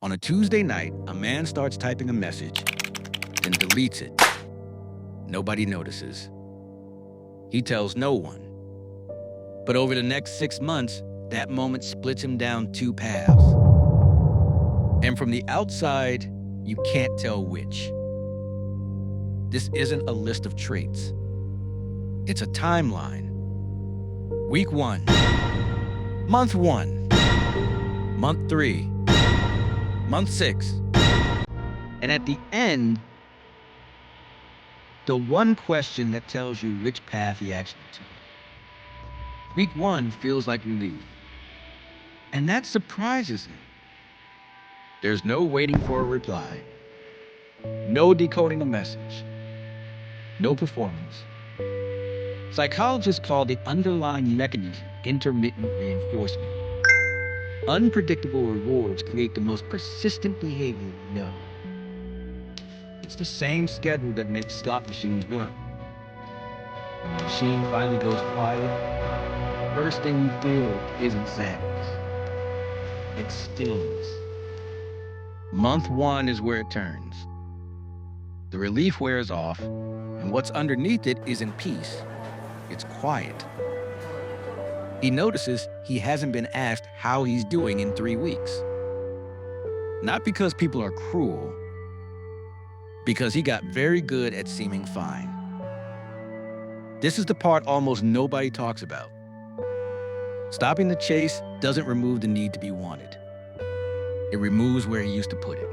On a Tuesday night, a man starts typing a message, then deletes it. Nobody notices. He tells no one. But over the next 6 months, that moment splits him down two paths. And from the outside, you can't tell which. This isn't a list of traits. It's a timeline. Week 1. Month 1. Month 3. Month 6. And at the end, the one question that tells you which path he actually took. Week 1 feels like relief. And that surprises him. There's no waiting for a reply. No decoding a message. No performance. Psychologists call the underlying mechanism intermittent reinforcement. Unpredictable rewards create the most persistent behavior we know. It's the same schedule that makes slot machines work. When the machine finally goes quiet, first thing you feel isn't sadness. It's stillness. Month 1 is where it turns. The relief wears off, and what's underneath it isn't peace. It's quiet. He notices he hasn't been asked how he's doing in 3 weeks. Not because people are cruel, because he got very good at seeming fine. This is the part almost nobody talks about. Stopping the chase doesn't remove the need to be wanted. It removes where he used to put it.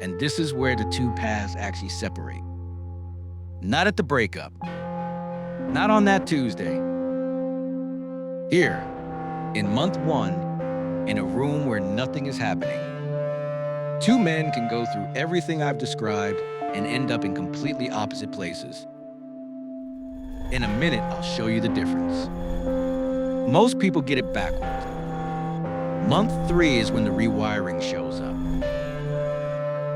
And this is where the two paths actually separate. Not at the breakup. Not on that Tuesday. Here, in month 1, in a room where nothing is happening, two men can go through everything I've described and end up in completely opposite places. In a minute, I'll show you the difference. Most people get it backwards. Month 3 is when the rewiring shows up.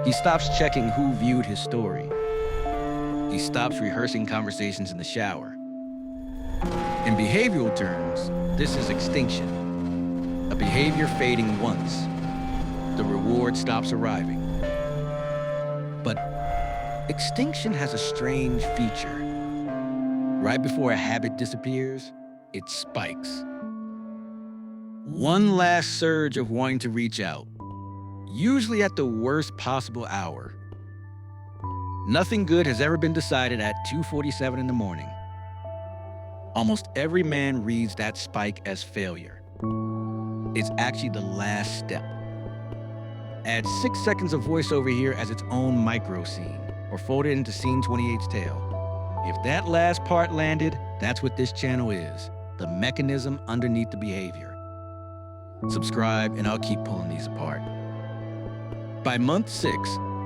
He stops checking who viewed his story. He stops rehearsing conversations in the shower. In behavioral terms, this is extinction. A behavior fading once. The reward stops arriving. But extinction has a strange feature. Right before a habit disappears, it spikes. One last surge of wanting to reach out, usually at the worst possible hour. Nothing good has ever been decided at 2:47 in the morning. Almost every man reads that spike as failure. It's actually the last step. Add 6 seconds of voiceover here as its own micro scene, or fold it into scene 28's tail. If that last part landed, that's what this channel is, the mechanism underneath the behavior. Subscribe and I'll keep pulling these apart. By month 6,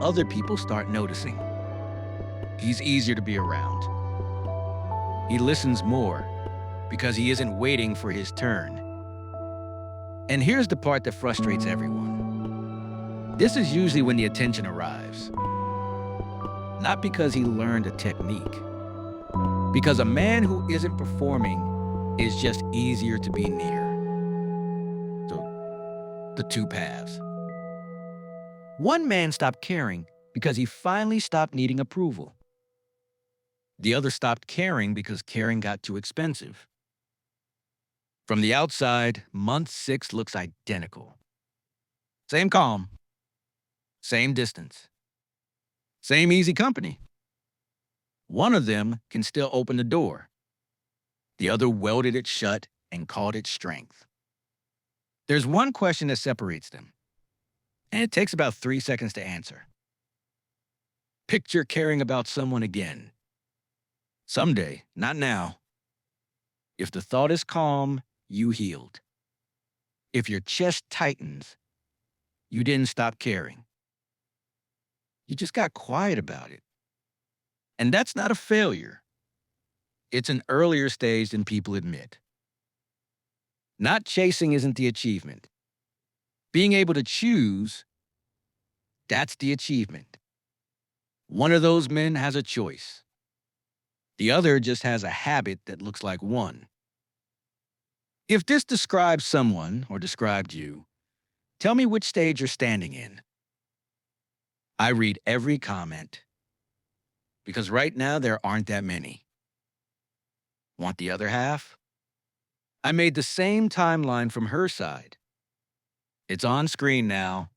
other people start noticing. He's easier to be around. He listens more because he isn't waiting for his turn. And here's the part that frustrates everyone. This is usually when the attention arrives. Not because he learned a technique. Because a man who isn't performing is just easier to be near. So, the two paths. One man stopped caring because he finally stopped needing approval. The other stopped caring because caring got too expensive. From the outside, month 6 looks identical. Same calm, same distance, same easy company. One of them can still open the door. The other welded it shut and called it strength. There's one question that separates them, and it takes about 3 seconds to answer. Picture caring about someone again. Someday, not now. If the thought is calm, you healed. If your chest tightens, you didn't stop caring. You just got quiet about it. And that's not a failure. It's an earlier stage than people admit. Not chasing isn't the achievement. Being able to choose, that's the achievement. One of those men has a choice. The other just has a habit that looks like one. If this describes someone or described you, Tell me which stage you're standing in. I read every comment because right now there aren't that many. Want the other half? I made the same timeline from her side. It's on screen now.